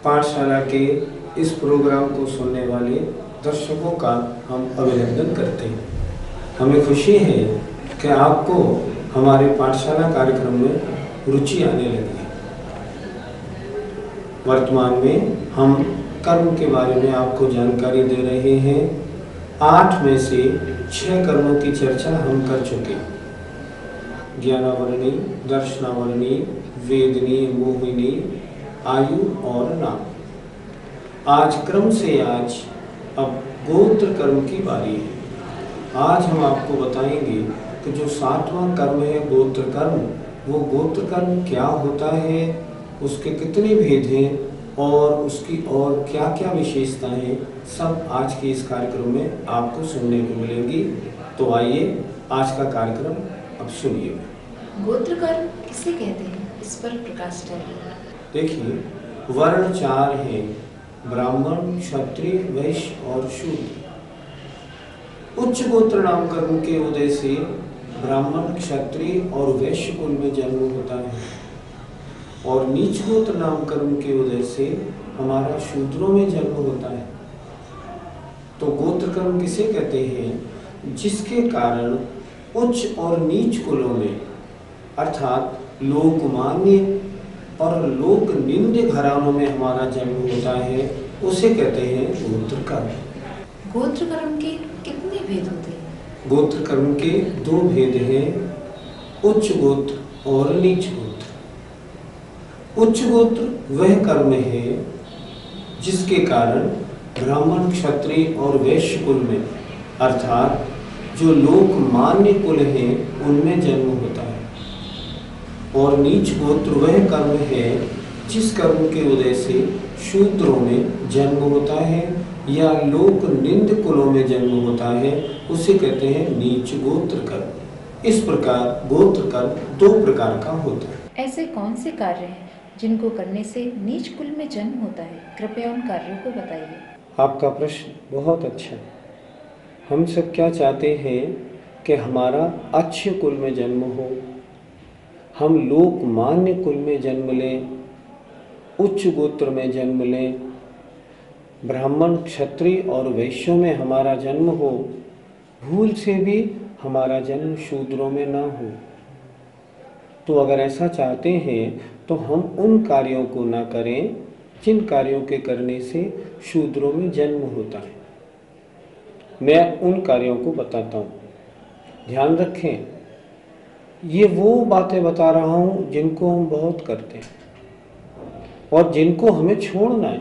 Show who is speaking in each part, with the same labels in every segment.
Speaker 1: पाठशाला के इस प्रोग्राम को सुनने वाले दर्शकों का हम अभिनंदन करते हैं। हमें खुशी है कि आपको हमारे पाठशाला कार्यक्रम में रुचि आने लगी है। वर्तमान में हम कर्म के बारे में आपको जानकारी दे रहे हैं। 8 में से 6 कर्मों की चर्चा हम कर चुके हैं। ज्ञानावरणी, दर्शनावरणी, वेदनी, मोहिनी, आयु और नाम। आज अब गोत्र कर्म की बारी है। आज हम आपको बताएंगे कि जो 7वां कर्म है गोत्र कर्म, वो गोत्र कर्म क्या होता है, उसके कितने भेद हैं और उसकी और क्या क्या विशेषताएं हैं, सब आज के इस कार्यक्रम में आपको सुनने को मिलेंगी। तो आइए आज का कार्यक्रम अब सुनिए।
Speaker 2: गोत्र कर्म किसे कहते हैं, इस पर प्रकाश डालिए।
Speaker 1: देखिए, वर्ण 4 हैं: ब्राह्मण, क्षत्रिय, वैश्य और शूद्र। उच्च गोत्र नाम कर्म के उदय से ब्राह्मण, क्षत्रिय और वैश्य कुल में जन्म होता है, और नीच गोत्र नाम कर्म के उदय से हमारा शूद्रों में जन्म होता है। तो गोत्र कर्म किसे कहते हैं? जिसके कारण उच्च और नीच कुलों में, अर्थात लोकमान्य और लोक निंद्य घरानों में हमारा जन्म होता है, उसे कहते हैं गोत्र कर्म।
Speaker 2: गोत्र कर्म के कितने भेद होते हैं?
Speaker 1: गोत्र कर्म के 2 भेद हैं: उच्च गोत्र और नीच गोत्र। उच्च गोत्र वह कर्म है जिसके कारण ब्राह्मण, क्षत्रिय और वैश्य कुल में, अर्थात जो लोकमान्य कुल हैं, उनमें जन्म होता है। और नीच गोत्र वह कर्म है जिस कर्म के उदय से शूद्रों में जन्म होता है या लोक निंद कुलों में जन्म होता है, उसे कहते हैं नीच गोत्र कर्म। इस प्रकार गोत्र कर्म 2 प्रकार का होता है।
Speaker 2: ऐसे कौन से कार्य हैं जिनको करने से नीच कुल में जन्म होता है? कृपया उन कार्यों को बताइए।
Speaker 1: आपका प्रश्न बहुत अच्छा है। हम सब क्या चाहते हैं कि हमारा अच्छे कुल में जन्म हो, हम लोकमान्य कुल में जन्म लें, उच्च गोत्र में जन्म लें, ब्राह्मण, क्षत्रिय और वैश्यों में हमारा जन्म हो, भूल से भी हमारा जन्म शूद्रों में ना हो। तो अगर ऐसा चाहते हैं तो हम उन कार्यों को ना करें जिन कार्यों के करने से शूद्रों में जन्म होता है। मैं उन कार्यों को बताता हूँ, ध्यान रखें। ये वो बातें बता रहा हूँ जिनको हम बहुत करते हैं और जिनको हमें छोड़ना है।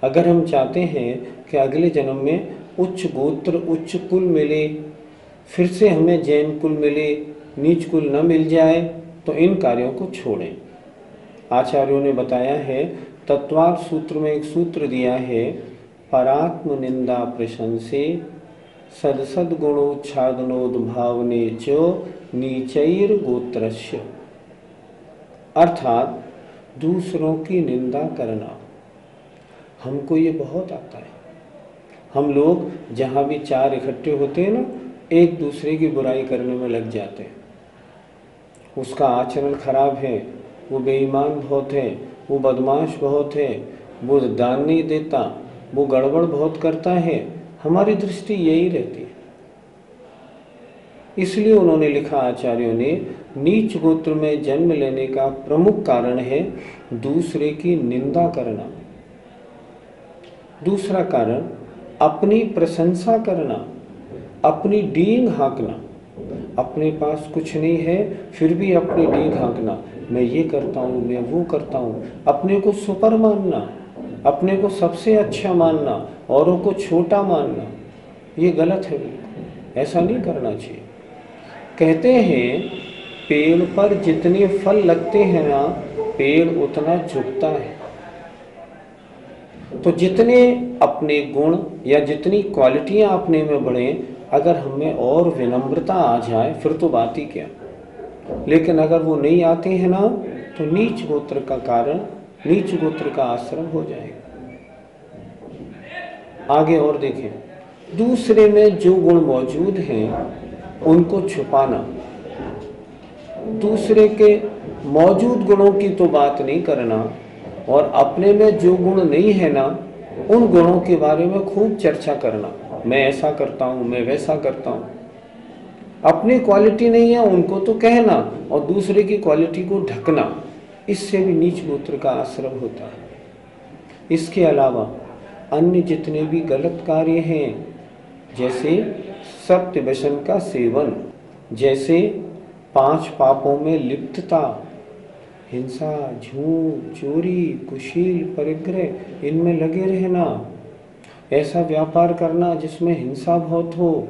Speaker 1: अगर हम चाहते हैं कि अगले जन्म में उच्च गोत्र, उच्च कुल मिले, फिर से हमें जैन कुल मिले, नीच कुल न मिल जाए, तो इन कार्यों को छोड़ें। आचार्यों ने बताया है, तत्वार्थ सूत्र में एक सूत्र दिया है, परात्म निंदा प्रशंसे सदसद गुणोच्छादनोद्भावने च नीचैर गोत्रस्य। अर्थात दूसरों की निंदा करना। हमको ये बहुत आता है। हम लोग जहाँ भी 4 इकट्ठे होते हैं ना, एक दूसरे की बुराई करने में लग जाते हैं। उसका आचरण खराब है, वो बेईमान बहुत है, वो बदमाश बहुत है, वो दान नहीं देता, वो गड़बड़ बहुत करता है। हमारी दृष्टि यही रहती है। इसलिए उन्होंने लिखा, आचार्यों ने, नीच गोत्र में जन्म लेने का प्रमुख कारण है दूसरे की निंदा करना। दूसरा कारण अपनी प्रशंसा करना, अपनी डींग हाँकना। अपने पास कुछ नहीं है फिर भी अपनी डींग हाँकना, मैं ये करता हूँ, मैं वो करता हूँ। अपने को सुपर मानना, अपने को सबसे अच्छा मानना, औरों को छोटा मानना, ये गलत है। ऐसा नहीं करना चाहिए। कहते हैं पेड़ पर जितने फल लगते हैं ना, पेड़ उतना झुकता है। तो जितने अपने गुण या जितनी क्वालिटियां अपने में बढ़े, अगर हमें और विनम्रता आ जाए फिर तो बात ही क्या। लेकिन अगर वो नहीं आते हैं ना, तो नीच गोत्र का कारण, नीच गोत्र का आश्रम हो जाएगा। आगे और देखें, दूसरे में जो गुण मौजूद हैं उनको छुपाना। दूसरे के मौजूद गुणों की तो बात नहीं करना, और अपने में जो गुण नहीं है ना, उन गुणों के बारे में खूब चर्चा करना। मैं ऐसा करता हूँ, मैं वैसा करता हूँ। अपनी क्वालिटी नहीं है उनको तो कहना, और दूसरे की क्वालिटी को ढकना, इससे भी नीच गोत्र का आश्रम होता है। इसके अलावा अन्य जितने भी गलत कार्य हैं, जैसे सत्य व्यसन का सेवन, जैसे 5 पापों में लिप्तता, हिंसा, झूठ, चोरी, कुशील, परिग्रह, इनमें लगे रहना, ऐसा व्यापार करना जिसमें हिंसा बहुत हो,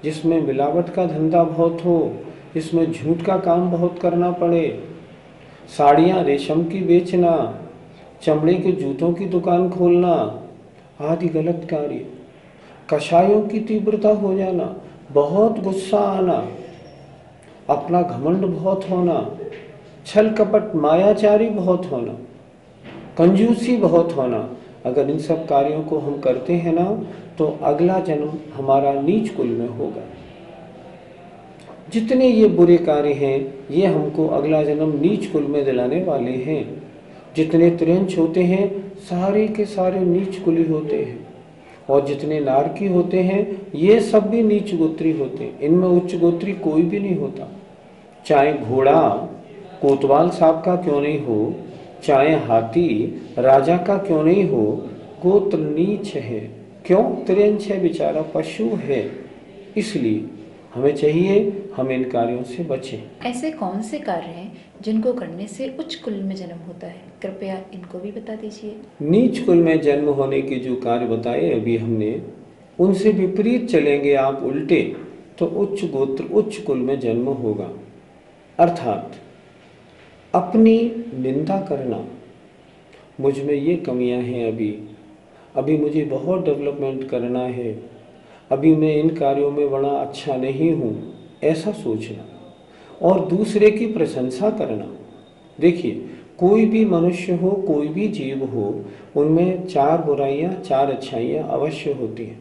Speaker 1: जिसमें मिलावट का धंधा बहुत हो, जिसमें झूठ का काम बहुत करना पड़े, साड़ियाँ रेशम की बेचना, चमड़े के जूतों की दुकान खोलना आदि गलत कार्य, कषायों की तीव्रता हो जाना, बहुत गुस्सा आना, अपना घमंड बहुत होना, छल कपट मायाचारी बहुत होना, कंजूसी बहुत होना। अगर इन सब कार्यों को हम करते हैं ना, तो अगला जन्म हमारा नीच कुल में होगा। जितने ये बुरे कार्य हैं, ये हमको अगला जन्म नीच कुल में दिलाने वाले हैं। जितने त्रियंच होते हैं, सारे के सारे नीच कुली होते हैं। और जितने नारकी होते हैं, ये सब भी नीच गोत्री होते हैं। इनमें उच्च गोत्री कोई भी नहीं होता। चाहे घोड़ा कोतवाल साहब का क्यों नहीं हो, चाहे हाथी राजा का क्यों नहीं हो, गोत्र नीच है। क्यों? त्रियंच है, बेचारा पशु है। इसलिए हमें चाहिए हम इन कार्यों से बचें।
Speaker 2: ऐसे कौन से कार्य हैं जिनको करने से उच्च कुल में जन्म होता है? कृपया इनको भी बता दीजिए।
Speaker 1: नीच कुल में जन्म होने के जो कार्य बताए अभी हमने, उनसे विपरीत चलेंगे आप उल्टे, तो उच्च गोत्र उच्च कुल में जन्म होगा। अर्थात अपनी निंदा करना, मुझ में ये कमियां हैं, अभी मुझे बहुत डेवलपमेंट करना है, अभी मैं इन कार्यों में बड़ा अच्छा नहीं हूँ, ऐसा सोचना। और दूसरे की प्रशंसा करना। देखिए, कोई भी मनुष्य हो, कोई भी जीव हो, उनमें 4 बुराइयाँ 4 अच्छाइयाँ अवश्य होती हैं।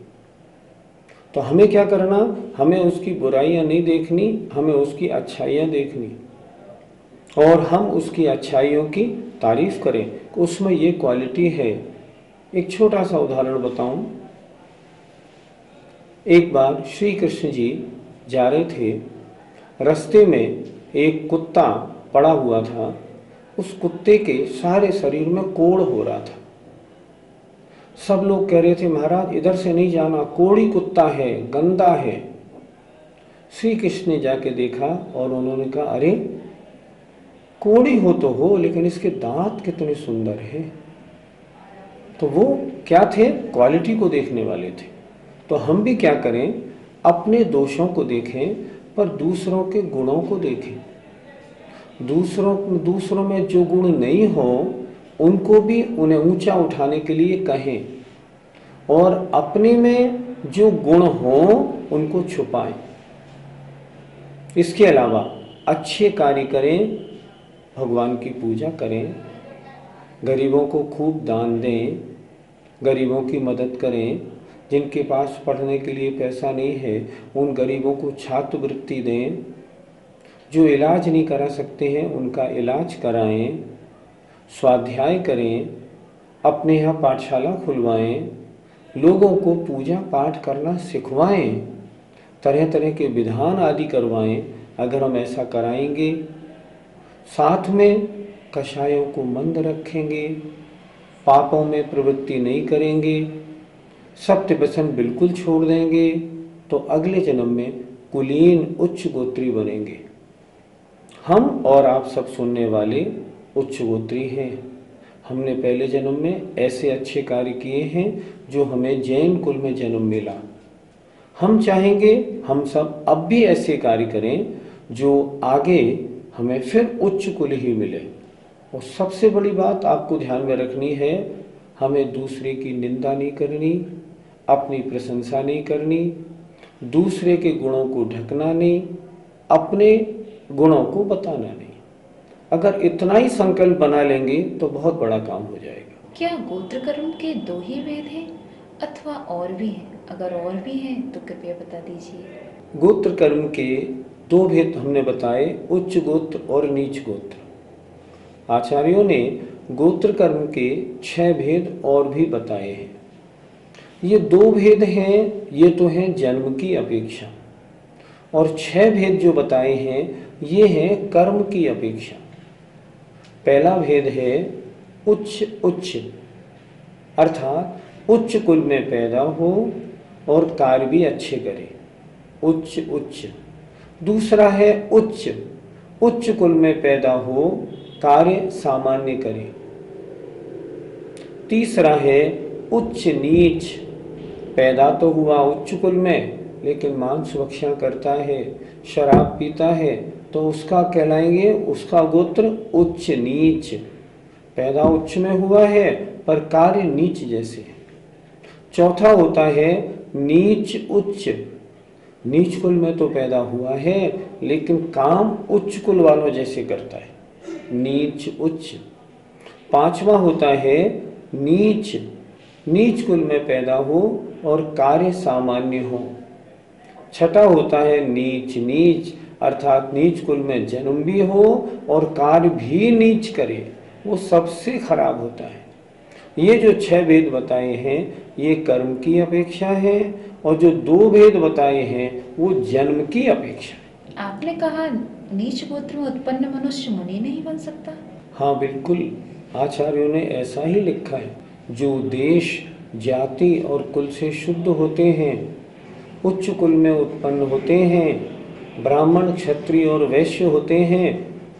Speaker 1: तो हमें क्या करना? हमें उसकी बुराइयाँ नहीं देखनी, हमें उसकी अच्छाइयाँ देखनी, और हम उसकी अच्छाइयों की तारीफ करें कि उसमें ये क्वालिटी है। एक छोटा सा उदाहरण बताऊं। एक बार श्री कृष्ण जी जा रहे थे, रास्ते में एक कुत्ता पड़ा हुआ था। उस कुत्ते के सारे शरीर में कोढ़ हो रहा था। सब लोग कह रहे थे, महाराज इधर से नहीं जाना, कोढ़ी कुत्ता है, गंदा है। श्री कृष्ण ने जाके देखा और उन्होंने कहा, अरे कोढ़ी हो तो हो, लेकिन इसके दांत कितने सुंदर हैं। तो वो क्या थे? क्वालिटी को देखने वाले थे। तो हम भी क्या करें? अपने दोषों को देखें, पर दूसरों के गुणों को देखें। दूसरों में जो गुण नहीं हो, उनको भी उन्हें ऊंचा उठाने के लिए कहें, और अपने में जो गुण हो उनको छुपाएं। इसके अलावा अच्छे कार्य करें, भगवान की पूजा करें, गरीबों को खूब दान दें, गरीबों की मदद करें। जिनके पास पढ़ने के लिए पैसा नहीं है, उन गरीबों को छात्रवृत्ति दें। जो इलाज नहीं करा सकते हैं, उनका इलाज कराएं। स्वाध्याय करें, अपने यहाँ पाठशाला खुलवाएं, लोगों को पूजा पाठ करना सिखवाएं, तरह तरह के विधान आदि करवाएं। अगर हम ऐसा कराएंगे, साथ में कषायों को मंद रखेंगे, पापों में प्रवृत्ति नहीं करेंगे, सत्य व्यसन बिल्कुल छोड़ देंगे, तो अगले जन्म में कुलीन उच्च गोत्री बनेंगे। हम और आप सब सुनने वाले उच्च गोत्री हैं। हमने पहले जन्म में ऐसे अच्छे कार्य किए हैं जो हमें जैन कुल में जन्म मिला। हम चाहेंगे हम सब अब भी ऐसे कार्य करें जो आगे हमें फिर उच्च कुल ही मिले। और सबसे बड़ी बात आपको ध्यान में रखनी है, हमें दूसरे की निंदा नहीं करनी, अपनी प्रशंसा नहीं करनी, दूसरे के गुणों को ढकना नहीं, अपने गुणों को बताना नहीं। अगर इतना ही संकल्प बना लेंगे तो बहुत बड़ा काम हो जाएगा।
Speaker 2: क्या गोत्र कर्म के 2 ही भेद हैं अथवा और भी हैं? अगर और भी हैं तो कृपया बता दीजिए।
Speaker 1: गोत्र कर्म के 2 भेद हमने बताए, उच्च गोत्र और नीच गोत्र। आचार्यों ने गोत्र कर्म के 6 भेद और भी बताए हैं। ये 2 भेद हैं, ये तो हैं जन्म की अपेक्षा, और 6 भेद जो बताए हैं ये हैं कर्म की अपेक्षा। पहला भेद है उच्च उच्च, अर्थात उच्च कुल में पैदा हो और कार्य भी अच्छे करे, उच्च उच्च। दूसरा है उच्च, उच्च कुल में पैदा हो, कार्य सामान्य करे। तीसरा है उच्च नीच, पैदा तो हुआ उच्च कुल में लेकिन मांस भक्षण करता है, शराब पीता है, तो उसका कहलाएंगे, उसका गोत्र उच्च नीच। पैदा उच्च में हुआ है पर कार्य नीच जैसे है। चौथा होता है नीच उच्च, नीच कुल में तो पैदा हुआ है लेकिन काम उच्च कुल वालों जैसे करता है, नीच उच्च। पांचवा होता है नीच, नीच कुल में पैदा हो और कार्य सामान्य हो। छठा होता है नीच नीच, अर्थात नीच कुल में जन्म भी हो और कार्य भी नीच करे, वो सबसे खराब होता है। ये जो 6 भेद बताए हैं ये कर्म की अपेक्षा है, और जो 2 भेद बताए हैं वो जन्म की अपेक्षा है।
Speaker 2: आपने कहा नीच गोत्र में उत्पन्न मनुष्य मुनि नहीं बन सकता?
Speaker 1: हाँ बिल्कुल, आचार्यों ने ऐसा ही लिखा है। जो देश जाति और कुल से शुद्ध होते हैं, उच्च कुल में उत्पन्न होते हैं, ब्राह्मण क्षत्रिय और वैश्य होते हैं,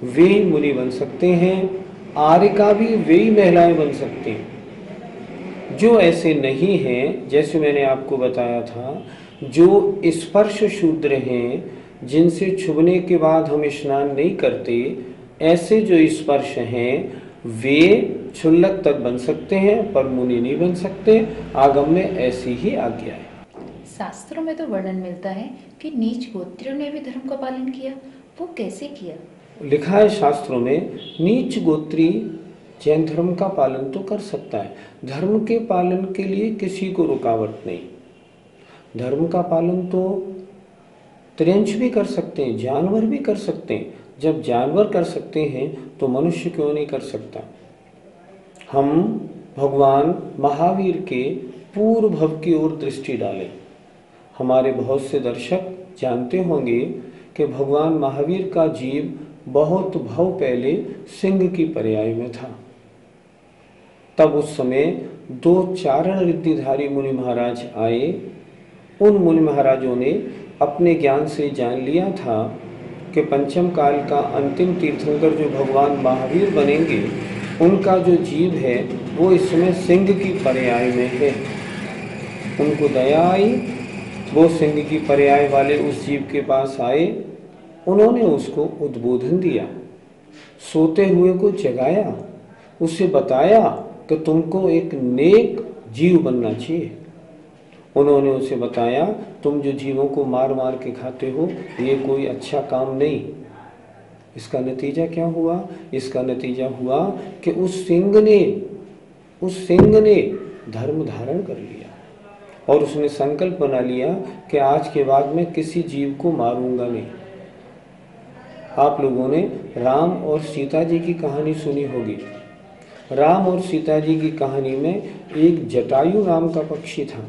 Speaker 1: वे ही मुनि बन सकते हैं। आर्य का भी वे ही महिलाएं बन सकती हैं। जो ऐसे नहीं हैं, जैसे मैंने आपको बताया था, जो स्पर्श शूद्र हैं, जिनसे छुबने के बाद हम स्नान नहीं करते, ऐसे जो स्पर्श हैं वे क्षुल्लक तक बन सकते हैं पर मुनि नहीं बन सकते। आगम में ऐसी ही आज्ञा है।
Speaker 2: शास्त्रों में तो वर्णन मिलता है कि नीच गोत्रियों ने भी धर्म का पालन किया, वो कैसे किया?
Speaker 1: लिखा है शास्त्रों में, नीच गोत्री जैन धर्म का पालन तो कर सकता है, धर्म के पालन के लिए किसी को रुकावट नहीं। धर्म का पालन तो त्रियंश भी कर सकते हैं, जानवर भी कर सकते हैं। जब जानवर कर सकते हैं तो मनुष्य क्यों नहीं कर सकता? हम भगवान महावीर के पूर्व भव की ओर दृष्टि डालें। हमारे बहुत से दर्शक जानते होंगे कि भगवान महावीर का जीव बहुत भव पहले सिंह की पर्याय में था। तब उस समय 2 चारण रिद्धिधारी मुनि महाराज आए। उन मुनि महाराजों ने अपने ज्ञान से जान लिया था कि पंचम काल का अंतिम तीर्थंकर जो भगवान महावीर बनेंगे, उनका जो जीव है वो इसमें सिंह की पर्याय में है। उनको दया आई, वो सिंह की पर्याय वाले उस जीव के पास आए। उन्होंने उसको उद्बोधन दिया, सोते हुए को जगाया, उसे बताया कि तुमको एक नेक जीव बनना चाहिए। उन्होंने उसे बताया तुम जो जीवों को मार मार के खाते हो ये कोई अच्छा काम नहीं। इसका नतीजा क्या हुआ? इसका नतीजा हुआ कि उस सिंह ने धर्म धारण कर लिया और उसने संकल्प बना लिया कि आज के बाद मैं किसी जीव को मारूंगा नहीं। आप लोगों ने राम और सीता जी की कहानी सुनी होगी। राम और सीता जी की कहानी में एक जटायु नाम का पक्षी था।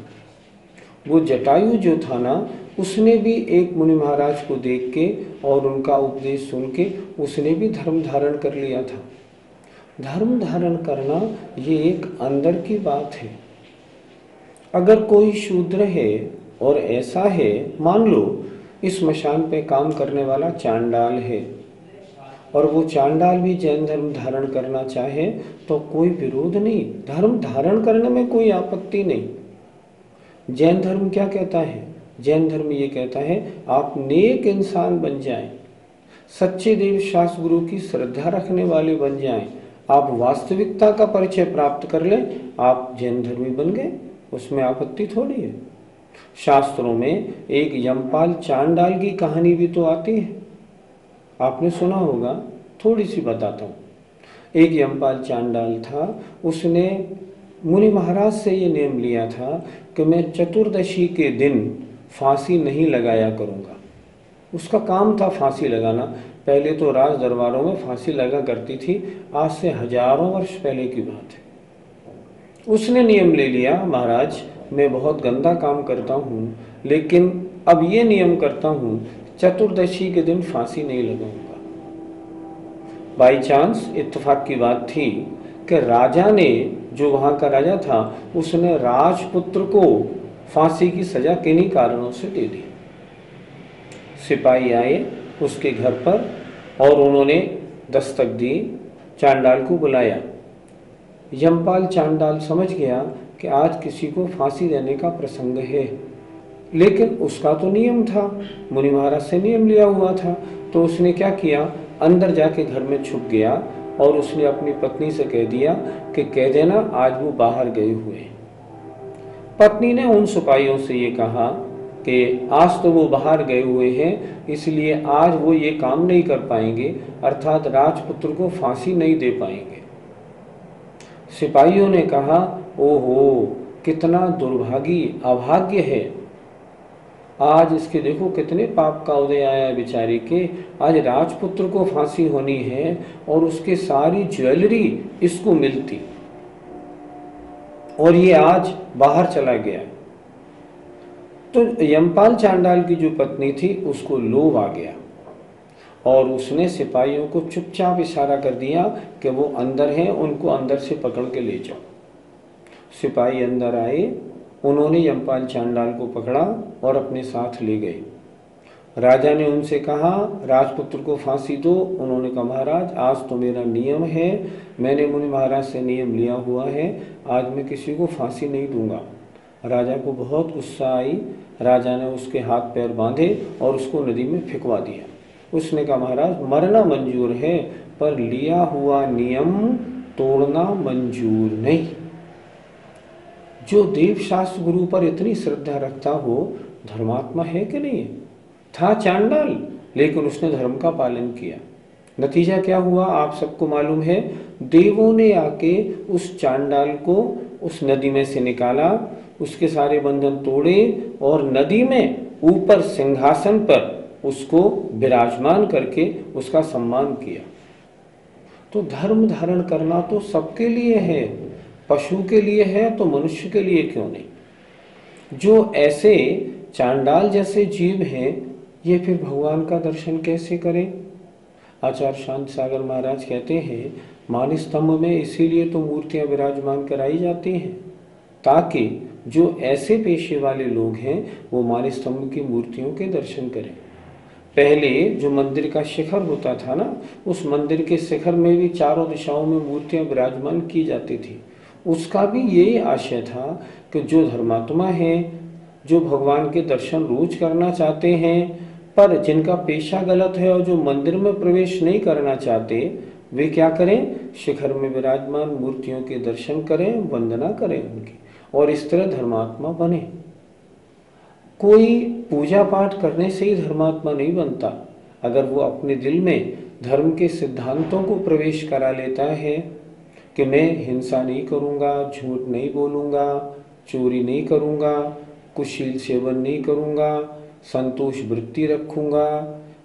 Speaker 1: वो जटायु जो था ना, उसने भी एक मुनि महाराज को देख के और उनका उपदेश सुन के उसने भी धर्म धारण कर लिया था। धर्म धारण करना ये एक अंदर की बात है। अगर कोई शूद्र है और ऐसा है, मान लो इस मशान पे काम करने वाला चांडाल है और वो चांडाल भी जैन धर्म धारण करना चाहे तो कोई विरोध नहीं, धर्म धारण करने में कोई आपत्ति नहीं। जैन धर्म क्या कहता है? जैन धर्म ये कहता है आप नेक इंसान बन जाएं, सच्चे देव शास्त्र गुरु की श्रद्धा रखने वाले बन जाएं, आप वास्तविकता का परिचय प्राप्त कर लें, आप जैन धर्मी बन गए, उसमें आपत्ति थोड़ी है। शास्त्रों में एक यमपाल चांडाल की कहानी भी तो आती है, आपने सुना होगा, थोड़ी सी बताता हूँ। एक यमपाल चांडाल था, उसने मुनि महाराज से ये नियम लिया था कि मैं चतुर्दशी के दिन फांसी नहीं लगाया करूँगा। उसका काम था फांसी लगाना। पहले तो राज दरबारों में फांसी लगा करती थी, आज से हजारों वर्ष पहले की बात है। उसने नियम ले लिया, महाराज मैं बहुत गंदा काम करता हूँ, लेकिन अब ये नियम करता हूँ चतुर्दशी के दिन फांसी नहीं लगाऊंगा। बाई चांस इत्तेफाक की बात थी कि राजा ने, जो वहाँ का राजा था, उसने राजपुत्र को फांसी की सजा किन्हीं कारणों से दे दी। सिपाही आए उसके घर पर और उन्होंने दस्तक दी, चांडाल को बुलाया। यमपाल चांडाल समझ गया कि आज किसी को फांसी देने का प्रसंग है, लेकिन उसका तो नियम था, मुनि महाराज से नियम लिया हुआ था। तो उसने क्या किया, अंदर जाके घर में छुप गया और उसने अपनी पत्नी से कह दिया कि कह देना आज वो बाहर गए हुए हैं। पत्नी ने उन सिपाहियों से ये कहा कि आज तो वो बाहर गए हुए हैं, इसलिए आज वो ये काम नहीं कर पाएंगे, अर्थात राजपुत्र को फांसी नहीं दे पाएंगे। सिपाहियों ने कहा, ओहो कितना दुर्भागी अभाग्य है, आज इसके देखो कितने पाप का उदय आया बेचारे के, आज राजपुत्र को फांसी होनी है और उसके सारी ज्वेलरी इसको मिलती, और ये आज बाहर चला गया। तो यमपाल चांडाल की जो पत्नी थी उसको लोभ आ गया और उसने सिपाहियों को चुपचाप इशारा कर दिया कि वो अंदर हैं, उनको अंदर से पकड़ के ले जाओ। सिपाही अंदर आए, उन्होंने यमपाल चांडाल को पकड़ा और अपने साथ ले गए। राजा ने उनसे कहा राजपुत्र को फांसी दो। उन्होंने कहा महाराज आज तो मेरा नियम है, मैंने मुनि महाराज से नियम लिया हुआ है, आज मैं किसी को फांसी नहीं दूंगा। राजा को बहुत गुस्सा आई, राजा ने उसके हाथ पैर बांधे और उसको नदी में फेंकवा दिया। उसने कहा महाराज मरना मंजूर है, पर लिया हुआ नियम तोड़ना मंजूर नहीं। जो देव शास्त्र गुरु पर इतनी श्रद्धा रखता हो धर्मात्मा है कि नहीं है? था चांडाल, लेकिन उसने धर्म का पालन किया। नतीजा क्या हुआ आप सबको मालूम है, देवों ने आके उस चांडाल को उस नदी में से निकाला, उसके सारे बंधन तोड़े और नदी में ऊपर सिंहासन पर उसको विराजमान करके उसका सम्मान किया। तो धर्म धारण करना तो सबके लिए है, पशु के लिए है तो मनुष्य के लिए क्यों नहीं। जो ऐसे चांडाल जैसे जीव हैं ये फिर भगवान का दर्शन कैसे करें। आचार्य शांत सागर महाराज कहते हैं मानस्तंभ में इसीलिए तो मूर्तियां विराजमान कराई जाती हैं, ताकि जो ऐसे पेशे वाले लोग हैं वो मानस्तंभ की मूर्तियों के दर्शन करें। पहले जो मंदिर का शिखर होता था ना, उस मंदिर के शिखर में भी चारों दिशाओं में मूर्तियां विराजमान की जाती थी। उसका भी यही आशय था कि जो धर्मात्मा हैं, जो भगवान के दर्शन रोज करना चाहते हैं, पर जिनका पेशा गलत है और जो मंदिर में प्रवेश नहीं करना चाहते, वे क्या करें, शिखर में विराजमान मूर्तियों के दर्शन करें, वंदना करें उनकी, और इस तरह धर्मात्मा बने। कोई पूजा पाठ करने से ही धर्मात्मा नहीं बनता। अगर वो अपने दिल में धर्म के सिद्धांतों को प्रवेश करा लेता है कि मैं हिंसा नहीं करूँगा, झूठ नहीं बोलूँगा, चोरी नहीं करूँगा, कुशील सेवन नहीं करूँगा, संतोष वृत्ति रखूँगा,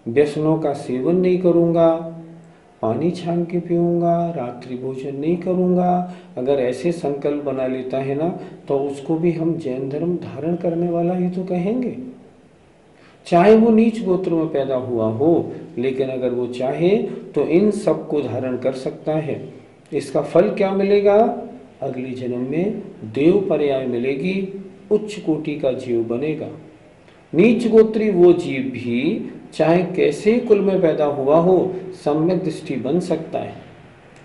Speaker 1: व्यसनों का सेवन नहीं करूँगा, पानी छान के पीऊँगा, रात्रि भोजन नहीं करूँगा, अगर ऐसे संकल्प बना लेता है ना, तो उसको भी हम जैन धर्म धारण करने वाला ही तो कहेंगे। चाहे वो नीच गोत्र में पैदा हुआ हो, लेकिन अगर वो चाहे तो इन सब को धारण कर सकता है। इसका फल क्या मिलेगा, अगले जन्म में देव पर्याय मिलेगी, उच्च कोटि का जीव बनेगा। नीच गोत्री वो जीव भी चाहे कैसे कुल में पैदा हुआ हो, सम्यक दृष्टि बन सकता है,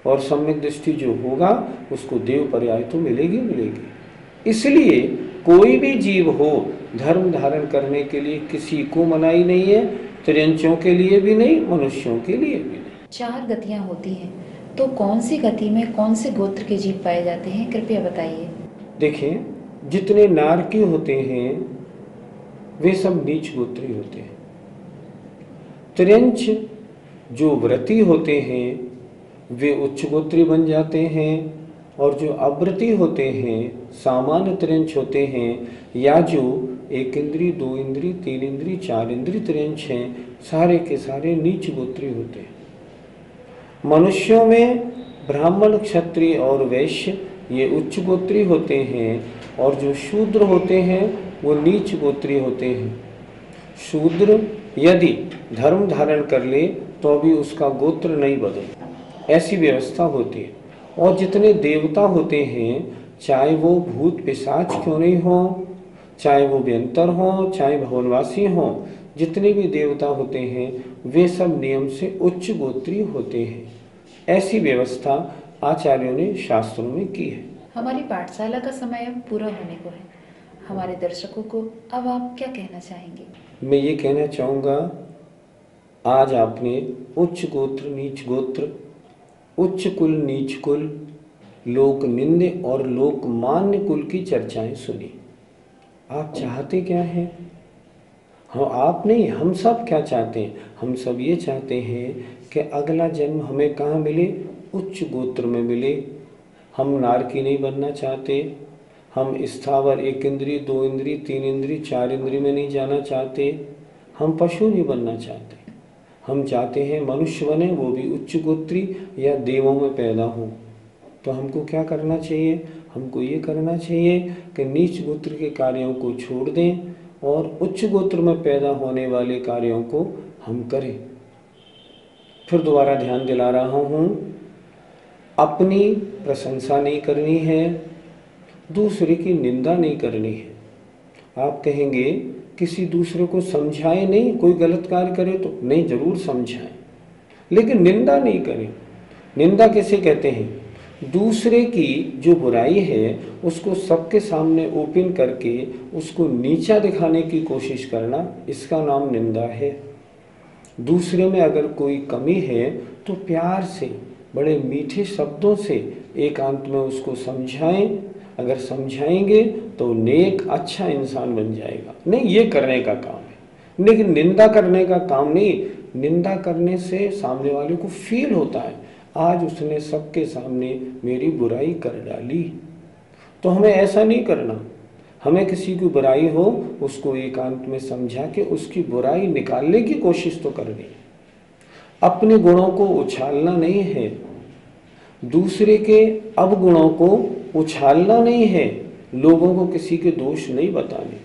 Speaker 1: और सम्यक दृष्टि जो होगा उसको देव पर्याय तो मिलेगी मिलेगी। इसलिए कोई भी जीव हो धर्म धारण करने के लिए किसी को मनाही नहीं है, त्रियंचों के लिए भी नहीं, मनुष्यों के लिए भी नहीं।
Speaker 2: 4 गतियाँ होती हैं, तो कौन सी गति में कौन से गोत्र के जीव पाए जाते हैं, कृपया बताइए।
Speaker 1: देखिए, जितने नारकी होते हैं वे सब नीच गोत्री होते हैं। त्रियंच जो व्रती होते हैं वे उच्च गोत्री बन जाते हैं, और जो अव्रती होते हैं, सामान्य त्रियंच होते हैं, या जो 1 इंद्री, 2 इंद्री, 3 इंद्री, 4 इंद्री त्रियंच हैं, सारे के सारे नीच गोत्री होते हैं। मनुष्यों में ब्राह्मण, क्षत्रिय और वैश्य ये उच्च गोत्री होते हैं, और जो शूद्र होते हैं वो नीच गोत्री होते हैं। शूद्र यदि धर्म धारण कर ले तो भी उसका गोत्र नहीं बदलता, ऐसी व्यवस्था होती है। और जितने देवता होते हैं, चाहे वो भूत पिशाच क्यों नहीं हो, चाहे वो व्यंतर हो, चाहे भवनवासी हो, जितने भी देवता होते हैं वे सब नियम से उच्च गोत्री होते हैं। ऐसी व्यवस्था आचार्यों ने शास्त्रों में की है।
Speaker 2: हमारी पाठशाला का समय अब पूरा होने को है, हमारे दर्शकों को अब आप क्या कहना चाहेंगे।
Speaker 1: मैं ये कहना चाहूँगा, आज आपने उच्च गोत्र, नीच गोत्र, उच्च कुल, नीच कुल, लोक निंदे और लोक मान्य कुल की चर्चाएं सुनी। आप चाहते क्या हैं? हाँ, आप नहीं, हम सब क्या चाहते हैं? हम सब ये चाहते हैं कि अगला जन्म हमें कहाँ मिले? उच्च गोत्र में मिले। हम नारकी नहीं बनना चाहते, हम स्थावर 1 इंद्री, 2 इंद्री, 3 इंद्री, 4 इंद्री में नहीं जाना चाहते, हम पशु नहीं बनना चाहते। हम चाहते हैं मनुष्य बने, वो भी उच्च गोत्री या देवों में पैदा हो। तो हमको क्या करना चाहिए? हमको ये करना चाहिए कि नीच गोत्र के कार्यों को छोड़ दें और उच्च गोत्र में पैदा होने वाले कार्यों को हम करें। फिर दोबारा ध्यान दिला रहा हूँ, अपनी प्रशंसा नहीं करनी है, दूसरे की निंदा नहीं करनी है। आप कहेंगे किसी दूसरे को समझाए नहीं, कोई गलत कार्य करे तो नहीं, जरूर समझाएं, लेकिन निंदा नहीं करें। निंदा किसे कहते हैं? दूसरे की जो बुराई है उसको सबके सामने ओपन करके उसको नीचा दिखाने की कोशिश करना, इसका नाम निंदा है। दूसरे में अगर कोई कमी है तो प्यार से, बड़े मीठे शब्दों से एकांत में उसको समझाएं। अगर समझाएंगे तो नेक अच्छा इंसान बन जाएगा। नहीं, ये करने का काम है, लेकिन निंदा करने का काम नहीं। निंदा करने से सामने वाले को फील होता है, आज उसने सबके सामने मेरी बुराई कर डाली। तो हमें ऐसा नहीं करना। हमें किसी की बुराई हो उसको एकांत में समझा के उसकी बुराई निकालने की कोशिश तो करनी है। अपने गुणों को उछालना नहीं है, दूसरे के अवगुणों को उछालना नहीं है, लोगों को किसी के दोष नहीं बताने।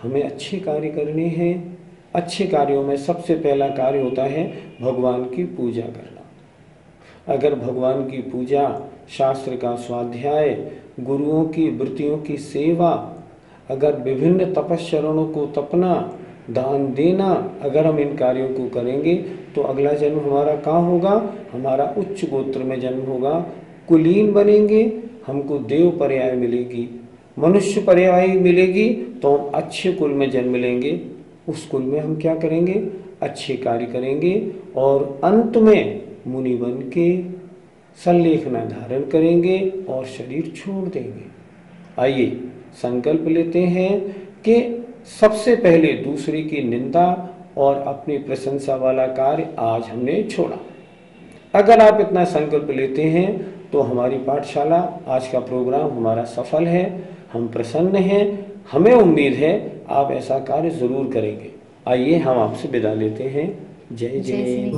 Speaker 1: हमें अच्छे कार्य करने हैं। अच्छे कार्यों में सबसे पहला कार्य होता है भगवान की पूजा करना। अगर भगवान की पूजा, शास्त्र का स्वाध्याय, गुरुओं की वृत्तियों की सेवा, अगर विभिन्न तपश्चरणों को तपना, दान देना, अगर हम इन कार्यों को करेंगे तो अगला जन्म हमारा कहाँ होगा? हमारा उच्च गोत्र में जन्म होगा। कुलीन बनेंगे, हमको देव पर्याय मिलेगी, मनुष्य पर्याय मिलेगी, तो हम अच्छे कुल में जन्म लेंगे। उस कुल में हम क्या करेंगे? अच्छे कार्य करेंगे और अंत में मुनि बन के संलेखना धारण करेंगे और शरीर छोड़ देंगे। आइए संकल्प लेते हैं कि सबसे पहले दूसरे की निंदा और अपनी प्रशंसा वाला कार्य आज हमने छोड़ा। अगर आप इतना संकल्प लेते हैं तो हमारी पाठशाला, आज का प्रोग्राम हमारा सफल है। हम प्रसन्न हैं, हमें उम्मीद है आप ऐसा कार्य जरूर करेंगे। आइए हम आपसे विदा लेते हैं। जय जय।